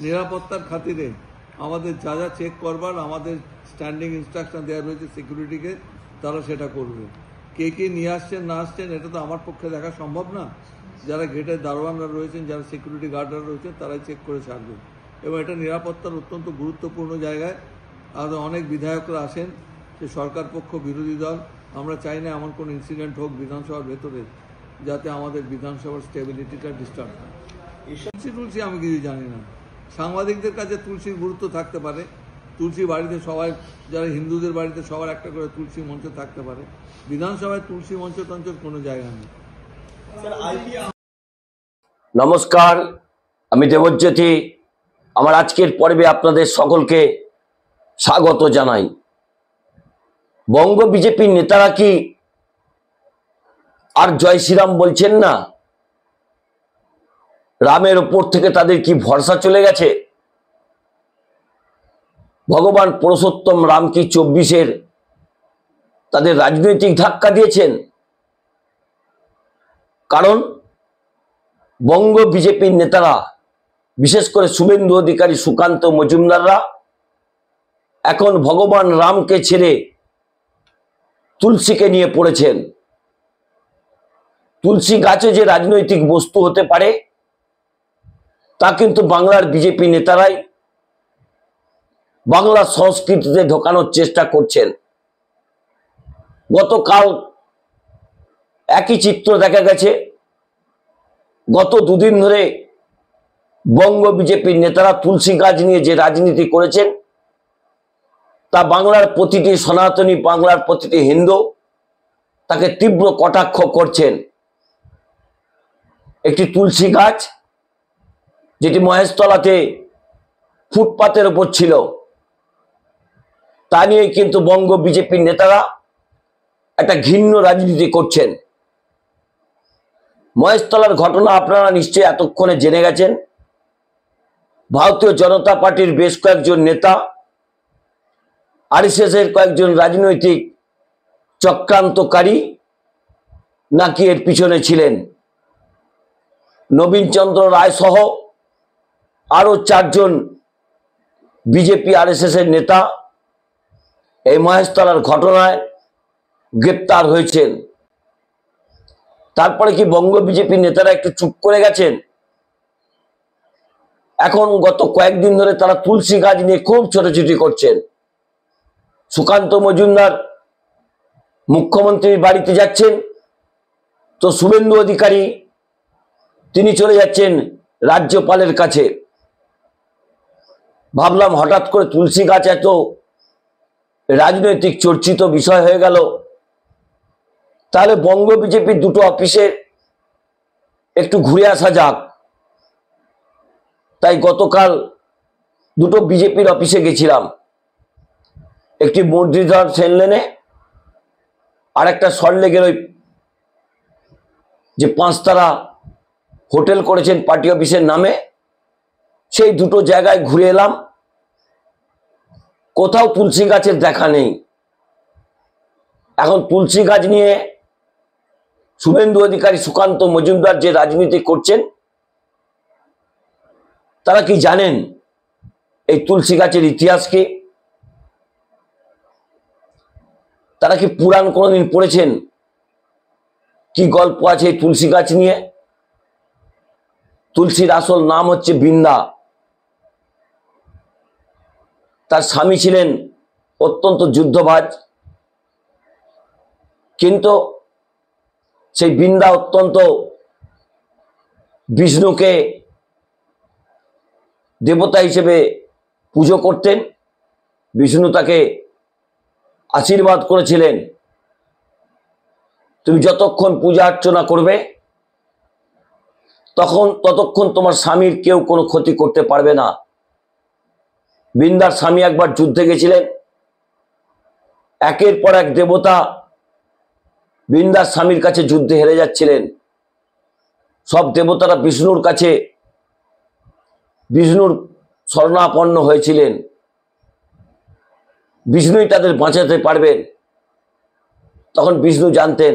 নিরাপত্তার খাতিরে আমাদের যা যা চেক করবার আমাদের স্ট্যান্ডিং ইনস্ট্রাকশন দেওয়া রয়েছে সিকিউরিটিকে, তারা সেটা করবে। কে কে নিয়ে আসছেন না আসছেন এটা তো আমার পক্ষে দেখা সম্ভব না। যারা গেটের দারোয়ানরা রয়েছেন, যারা সিকিউরিটি গার্ডরা রয়েছেন, তারাই চেক করে ছাড়বে। এবং এটা নিরাপত্তার অত্যন্ত গুরুত্বপূর্ণ জায়গায়। আর অনেক বিধায়করা আসেন, যে সরকার পক্ষ বিরোধী দল, আমরা চাই না এমন কোনো ইনসিডেন্ট হোক বিধানসভার ভেতরে যাতে আমাদের বিধানসভার স্টেবিলিটিটা ডিস্টার্ব হয়। তুলসী আমি কিছু জানি না। সাংবাদিকদের কাছে তুলসীর গুরুত্ব থাকতে পারে। তুলসী বাড়িতে সবাই, যারা হিন্দুদের বাড়িতে সবার একটা করে তুলসী মঞ্চ থাকতে পারে। বিধানসভায় তুলসী মঞ্চ টঞ্চের কোনো জায়গা নেই। নমস্কার, আমি দেবজ্যোতি। আমার আজকের পর্বে আপনাদের সকলকে স্বাগত জানাই। বঙ্গ বিজেপির নেতারা কি আর জয় শ্রীরাম বলছেন না? রামের ওপর থেকে তাদের কি ভরসা চলে গেছে? ভগবান পুরুষোত্তম রাম কি 24-এর তাদের রাজনৈতিক ধাক্কা দিয়েছেন? কারণ বঙ্গ বিজেপির নেতারা, বিশেষ করে শুভেন্দু অধিকারী, সুকান্ত মজুমদাররা এখন ভগবান রামকে ছেড়ে তুলসীকে নিয়ে পড়েছেন। তুলসী গাছে যে রাজনৈতিক বস্তু হতে পারে তা কিন্তু বাংলার বিজেপি নেতারাই বাংলার সংস্কৃতিতে ঢোকানোর চেষ্টা করছেন। গতকাল একই চিত্র দেখা গেছে। গত দুদিন ধরে বঙ্গ বিজেপির নেতারা তুলসী গাছ নিয়ে যে রাজনীতি করেছেন তা বাংলার প্রতিটি সনাতনী, বাংলার প্রতিটি হিন্দু তাকে তীব্র কটাক্ষ করছেন। একটি তুলসী গাছ যেটি মহেশতলাতে ফুটপাতের উপর ছিল, তা নিয়ে কিন্তু বঙ্গ বিজেপির নেতারা একটা ঘৃণ্য রাজনীতি করছেন। মহেশতলার ঘটনা আপনারা নিশ্চয়ই এতক্ষণে জেনে গেছেন। ভারতীয় জনতা পার্টির বেশ কয়েকজন নেতা, আরএসএস-এর কয়েকজন রাজনৈতিক চক্রান্তকারী নাকি এর পিছনে ছিলেন। নবীন চন্দ্র রায় সহ আরো 4 জন বিজেপি আরএসএস-এর নেতা এই মহেশতলার ঘটনায় গ্রেপ্তার হয়েছেন। তারপরে কি বঙ্গ বিজেপির নেতারা একটু চুপ করে গেছেন? এখন গত কয়েকদিন ধরে তারা তুলসী গাছ নিয়ে খুব ছোটাছুটি করছেন। সুকান্ত মজুমদার মুখ্যমন্ত্রীর বাড়িতে যাচ্ছেন, তো শুভেন্দু অধিকারী তিনি চলে যাচ্ছেন রাজ্যপালের কাছে। ভাবলাম হঠাৎ করে তুলসী গাছ এত রাজনৈতিক চর্চিত বিষয় হয়ে গেল, তাহলে বঙ্গ বিজেপির দুটো অফিসে একটু ঘুরে আসা যাক। তাই গতকাল দুটো বিজেপির অফিসে গেছিলাম, একটি মুরলীধর সেন লেনে আর একটা সল্টলেকের ওই যে 5 তারা হোটেল করেছেন পার্টি অফিসের নামে, সেই দুটো জায়গায় ঘুরে এলাম। কোথাও তুলসী গাছের দেখা নেই। এখন তুলসী গাছ নিয়ে শুভেন্দু অধিকারী, সুকান্ত মজুমদার যে রাজনীতি করছেন, তারা কি জানেন এই তুলসী গাছের ইতিহাস কি? তারা কি পুরাণ কোনোদিন পড়েছেন? কি গল্প আছে এই তুলসী গাছ নিয়ে? তুলসীর আসল নাম হচ্ছে বৃন্দা। তার স্বামী ছিলেন অত্যন্ত যুদ্ধবাজ, কিন্তু সেই বৃন্দা অত্যন্ত বিষ্ণুকে দেবতা হিসেবে পুজো করতেন। বিষ্ণু তাকে আশীর্বাদ করেছিলেন, তুমি যতক্ষণ পূজা অর্চনা করবে ততক্ষণ তোমার স্বামীর কেউ কোনো ক্ষতি করতে পারবে না। বৃন্দার স্বামী একবার যুদ্ধে গেছিলেন, একের পর এক দেবতা বৃন্দার স্বামীর কাছে যুদ্ধে হেরে যাচ্ছিলেন। সব দেবতারা বিষ্ণুর কাছে বিষ্ণুর শরণাপন্ন হয়েছিলেন, বিষ্ণুই তাদের বাঁচাতে পারবেন। তখন বিষ্ণু জানতেন,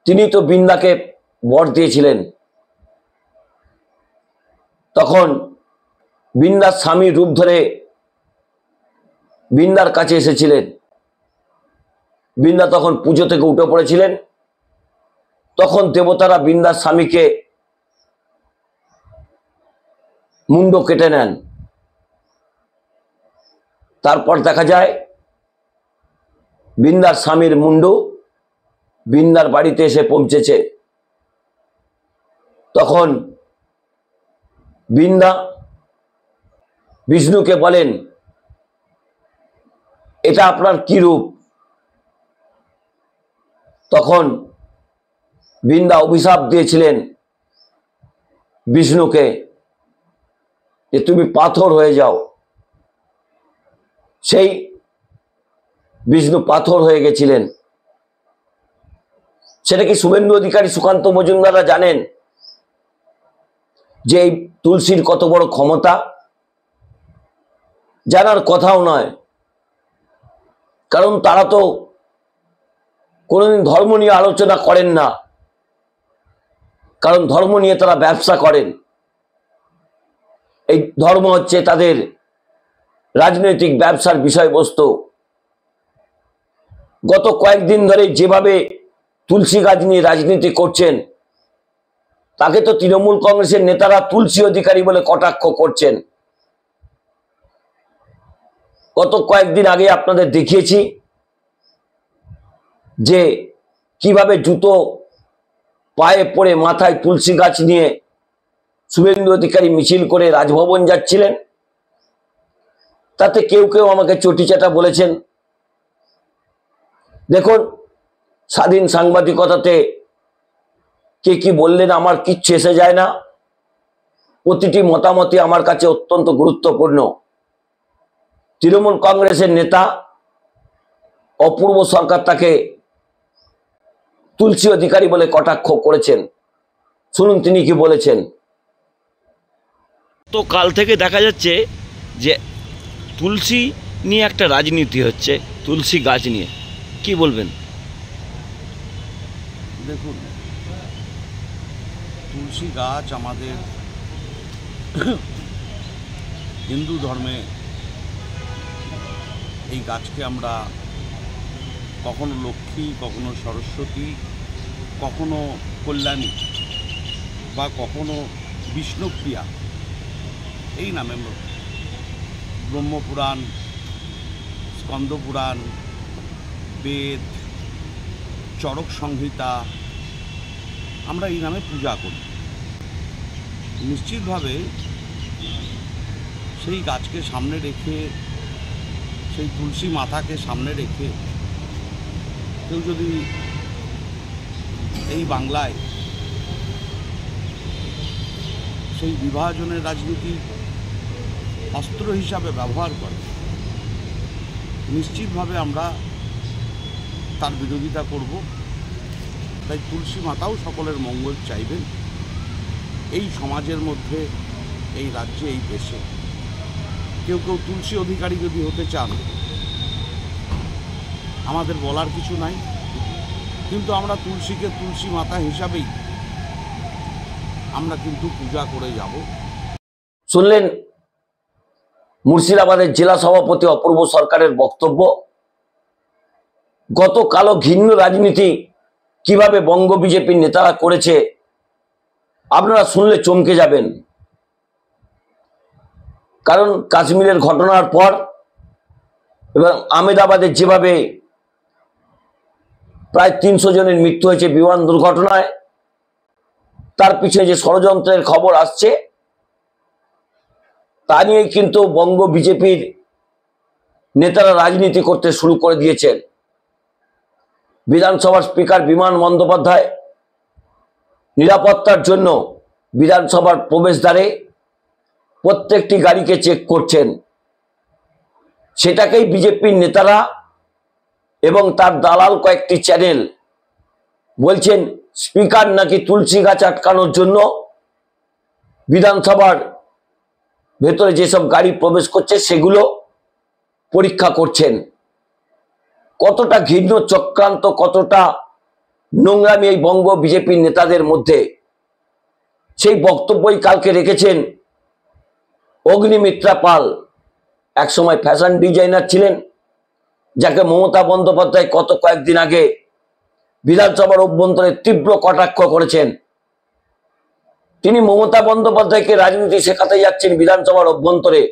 তিনি তো বৃন্দাকে বর দিয়েছিলেন। তখন বৃন্দার স্বামীর রূপ ধরে বৃন্দার কাছে এসেছিলেন। বৃন্দা তখন পুজো থেকে উঠে পড়েছিলেন। তখন দেবতারা বৃন্দার স্বামীকে মুন্ড কেটে নেন। তারপর দেখা যায় বৃন্দার স্বামীর মুন্ড বৃন্দার বাড়িতে এসে পৌঁছেছে। তখন বৃন্দা বিষ্ণুকে বলেন, এটা আপনার কি রূপ? তখন বৃন্দা অভিশাপ দিয়েছিলেন বিষ্ণুকে যে তুমি পাথর হয়ে যাও। সেই বিষ্ণু পাথর হয়ে গেছিলেন। সেটা কি শুভেন্দু অধিকারী, সুকান্ত মজুমদাররা জানেন যে এই তুলসীর কত বড় ক্ষমতা? জানার কথাও নয়, কারণ তারা তো কোনোদিন ধর্ম নিয়ে আলোচনা করেন না, কারণ ধর্ম নিয়ে তারা ব্যবসা করেন। এই ধর্ম হচ্ছে তাদের রাজনৈতিক ব্যবসার বিষয়বস্তু। গত কয়েকদিন ধরে যেভাবে তুলসী গাছ নিয়ে রাজনীতি করছেন, তাকে তো তৃণমূল কংগ্রেসের নেতারা তুলসী অধিকারী বলে কটাক্ষ করছেন। গত কয়েকদিন আগে আপনাদের দেখিয়েছি যে কিভাবে জুতো পায়ে পড়ে মাথায় তুলসী গাছ নিয়ে শুভেন্দু অধিকারী মিছিল করে রাজভবন যাচ্ছিলেন। তাতে কেউ কেউ আমাকে চটিচাটা বলেছেন। দেখুন, স্বাধীন সাংবাদিকতাতে কে কি বললেন আমার কিচ্ছু এসে যায় না। প্রতিটি মতামতই আমার কাছে অত্যন্ত গুরুত্বপূর্ণ। তৃণমূল কংগ্রেসের নেতা অপূর্ব সরকার তাকে তুলসী অধিকারী বলে কটাক্ষ করেছেন। শুনুন তিনি কি বলেছেন। তো কাল থেকে দেখা যাচ্ছে যে তুলসী নিয়ে একটা রাজনীতি হচ্ছে, তুলসী গাছ নিয়ে, কি বলবেন? দেখুন, তুলসী গাছ আমাদের হিন্দু ধর্মে এই গাছকে আমরা কখনো লক্ষ্মী, কখনো সরস্বতী, কখনো কল্যাণী বা কখনো বিষ্ণুপ্রিয়া এই নামে ব্রহ্মপুরাণ, স্কন্দপুরাণ, বেদ, চরক সংহিতা আমরা এই নামে পূজা করি। নিশ্চিতভাবে সেই গাছকে সামনে রেখে, সেই তুলসী মাতাকে সামনে রেখে কেউ যদি এই বাংলায় সেই বিভাজনের রাজনীতি অস্ত্র হিসাবে ব্যবহার করে, নিশ্চিতভাবে আমরা তার বিরোধিতা করব। তাই তুলসী মাতাও সকলের মঙ্গল চাইবেন এই সমাজের মধ্যে, এই রাজ্যে, এই দেশে। কেউ কেউ তুলসী অধিকারী যদি হতে চান, আমাদের বলার কিছু নাই, কিন্তু আমরা তুলসীকে তুলসী মাতা হিসাবেই আমরা কিন্তু পূজা করে যাব। শুনলেন মুর্শিদাবাদের জেলা সভাপতি অপূর্ব সরকারের বক্তব্য। গতকালও ঘৃণ্য রাজনীতি কিভাবে বঙ্গ বিজেপির নেতারা করেছে আপনারা শুনলে চমকে যাবেন। কারণ কাশ্মীরের ঘটনার পর এবং আহমেদাবাদের যেভাবে প্রায় 300 জনের মৃত্যু হয়েছে বিমান দুর্ঘটনায়, তার পিছনে যে ষড়যন্ত্রের খবর আসছে তা নিয়েই কিন্তু বঙ্গ বিজেপির নেতারা রাজনীতি করতে শুরু করে দিয়েছেন। বিধানসভার স্পিকার বিমান বন্দ্যোপাধ্যায় নিরাপত্তার জন্য বিধানসভার প্রবেশদ্বারে প্রত্যেকটি গাড়িকে চেক করছেন। সেটাকেই বিজেপির নেতারা এবং তার দালাল কয়েকটি চ্যানেল বলছেন স্পিকার নাকি তুলসী গাছ আটকানোর জন্য বিধানসভার ভেতরে যেসব গাড়ি প্রবেশ করছে সেগুলো পরীক্ষা করছেন। কতটা ঘৃণ্য চক্রান্ত, কতটা নোংরামি এই বঙ্গ বিজেপির নেতাদের মধ্যে, সেই বক্তব্যই কালকে রেখেছেন অগ্নিমিত্রা পাল একসময় ফ্যাশন ডিজাইনার ছিলেন, যাকে মমতা বন্দ্যোপাধ্যায় গত কয়েকদিন আগে বিধানসভার অভ্যন্তরে তীব্র কটাক্ষ করেছেন। তিনি মমতা বন্দ্যোপাধ্যায়কে রাজনীতি শেখাতে যাচ্ছেন বিধানসভার অভ্যন্তরে।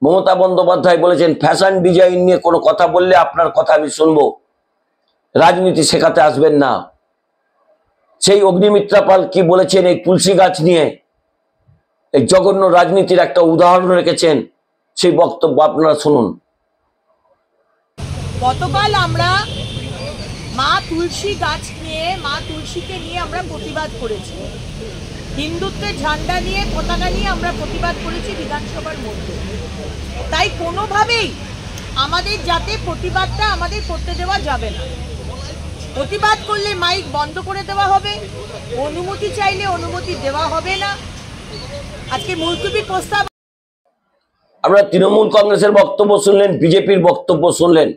মমতা বন্দ্যোপাধ্যায় বলেছেন, ফ্যাশন ডিজাইন নিয়ে কোনো কথা বললে আপনার কথা আমি শুনবো, রাজনীতি শেখাতে আসবেন না। সেই অগ্নিমিত্রা পাল কি বলেছেন এই তুলসী গাছ নিয়ে, এই জঘন্য রাজনীতির একটা উদাহরণ রেখেছেন, সেই বক্তব্য আপনারা শুনুন। গতকাল আমরা মা তুলসী গাছ নিয়ে, মা তুলসীকে নিয়ে আমরা প্রতিবাদ করেছি। হিন্দুত্বের ঝান্ডা নিয়ে, পতাকা নিয়ে আমরা প্রতিবাদ করেছি বিধানসভার মধ্যে। তাই কোনোভাবেই আমাদের যাতে প্রতিবাদটা আমাদের করতে দেওয়া যাবে না। প্রতিবাদ করলে মাইক বন্ধ করে দেওয়া হবে, অনুমতি চাইলে অনুমতি দেওয়া হবে না। আজকে মুলতবি প্রস্তাব। আমরা তৃণমূল কংগ্রেসের বক্তব্য শুনলেন, বিজেপির বক্তব্য শুনলেন।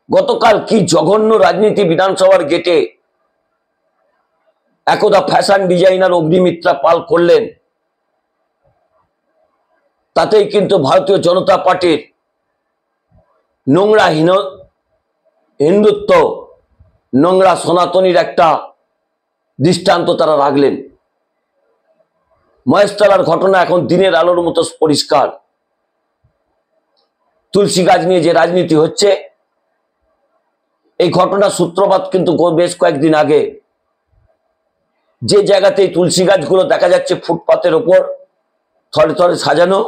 গতকাল কি জঘন্য রাজনীতি বিধানসভার গেটে একদা ফ্যাশন ডিজাইনার অগ্নিমিত্রা পাল করলেন, তাতেই কিন্তু ভারতীয় জনতা পার্টির নোংরা হিন্দুত্ব, নোংরা সনাতনীর একটা দৃষ্টান্ত তারা রাখলেন। মহেশতলার ঘটনা এখন দিনের আলোর মতো পরিষ্কার। তুলসী গাছ নিয়ে যে রাজনীতি হচ্ছে, এই ঘটনার সূত্রপাত কিন্তু বেশ কয়েকদিন আগে। যে জায়গাতে তুলসী গাছগুলো দেখা যাচ্ছে ফুটপাতের ওপর থরে থরে সাজানো,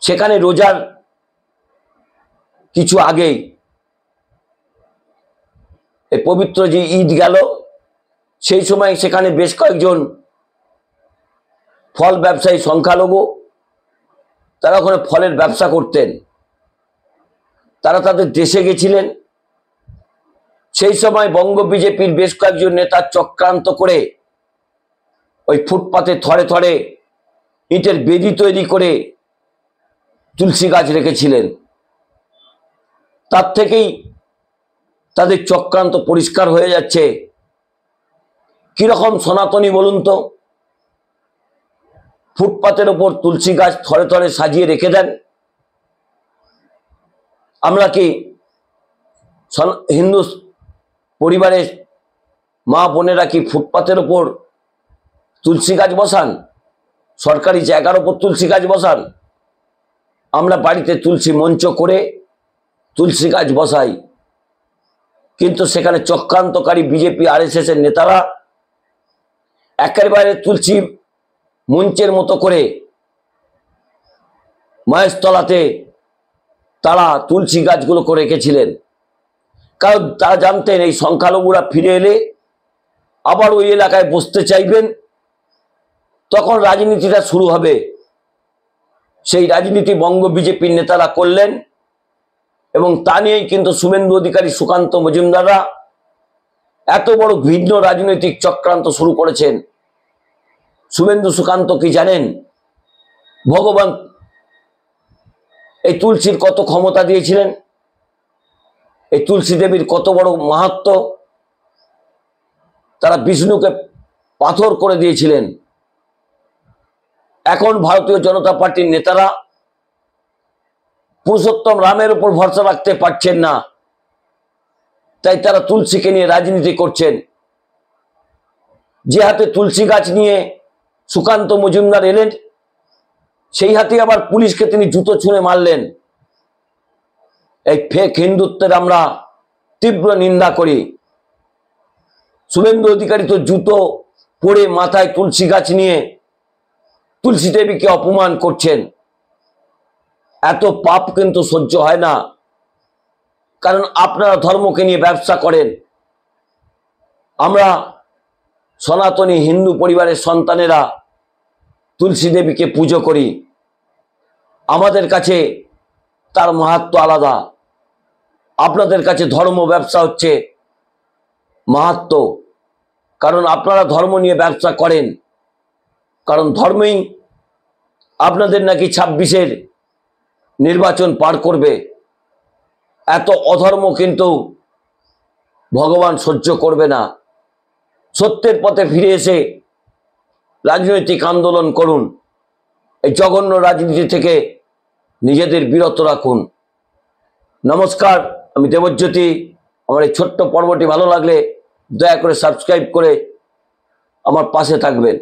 সেখানে রোজার কিছু আগেই এই পবিত্র যে ঈদ গেল, সেই সময় সেখানে বেশ কয়েকজন ফল ব্যবসায়ী সংখ্যালঘু, তারা ওখানে ফলের ব্যবসা করতেন। তারা তাদের দেশে গেছিলেন। সেই সময় বঙ্গ বিজেপির বেশ কয়েকজন নেতা চক্রান্ত করে ওই ফুটপাতে থরে থরে ইটের বেদি তৈরি করে তুলসী গাছ রেখেছিলেন। তার থেকেই তাদের চক্রান্ত পরিষ্কার হয়ে যাচ্ছে। কিরকম সনাতনী বলুন তো, ফুটপাতের ওপর তুলসী গাছ থরে থরে সাজিয়ে রেখে দেন। আমরা কি হিন্দু পরিবারের মা বোনেরা কি ফুটপাতের ওপর তুলসী গাছ বসান? সরকারি জায়গার ওপর তুলসী গাছ বসান? আমরা বাড়িতে তুলসী মঞ্চ করে তুলসী গাছ বসাই, কিন্তু সেখানে চক্রান্তকারী বিজেপি আরএসএস এর নেতারা একেবারে তুলসী মঞ্চের মতো করে মহেশতলাতে তারা তুলসী গাছগুলো করে রেখেছিলেন। কারণ তারা জানতেন এই সংখ্যালঘুরা ফিরে এলে আবার ওই এলাকায় বসতে চাইবেন, তখন রাজনীতিটা শুরু হবে। সেই রাজনীতি বঙ্গ বিজেপির নেতারা করলেন, এবং তা নিয়েই কিন্তু শুভেন্দু অধিকারী, সুকান্ত মজুমদাররা এত বড় ভিন্ন রাজনৈতিক চক্রান্ত শুরু করেছেন। শুভেন্দু সুকান্ত কি জানেন ভগবান এই তুলসীর কত ক্ষমতা দিয়েছিলেন? এই তুলসী দেবীর কত বড় মাহাত্ম্য? তারা বিষ্ণুকে পাথর করে দিয়েছিলেন। এখন ভারতীয় জনতা পার্টির নেতারা পুরুষোত্তম রামের উপর ভরসা রাখতে পারছেন না, তাই তারা তুলসীকে নিয়ে রাজনীতি করছেন। যে হাতে তুলসী গাছ নিয়ে সুকান্ত মজুমদার এলেন, সেই হাতে আবার পুলিশকে তিনি জুতো ছুঁড়ে মারলেন। এই ফেক হিন্দুত্বের আমরা তীব্র নিন্দা করি। শুভেন্দু অধিকারী তো জুতো পরে মাথায় তুলসী গাছ নিয়ে তুলসী দেবীকে অপমান করছেন। এত পাপ কিন্তু সহ্য হয় না, কারণ আপনারা ধর্মকে নিয়ে ব্যবসা করেন। আমরা সনাতনী হিন্দু পরিবারের সন্তানেরা তুলসী দেবীকে পুজো করি। আমাদের কাছে তার মাহাত্ম্য আলাদা। আপনাদের কাছে ধর্ম ব্যবসা হচ্ছে মাহাত্ম্য, কারণ আপনারা ধর্ম নিয়ে ব্যবসা করেন। কারণ ধর্মই আপনাদের নাকি 26-এর নির্বাচন পার করবে। এত অধর্ম কিন্তু ভগবান সহ্য করবে না। সত্যের পথে ফিরে এসে রাজনৈতিক আন্দোলন করুন। এই জঘন্য রাজনীতি থেকে নিজেদের বিরত রাখুন। নমস্কার, আমি দেবজ্যোতি। আমার এই ছোট্ট পর্বটি ভালো লাগলে দয়া করে সাবস্ক্রাইব করে আমার পাশে থাকবেন।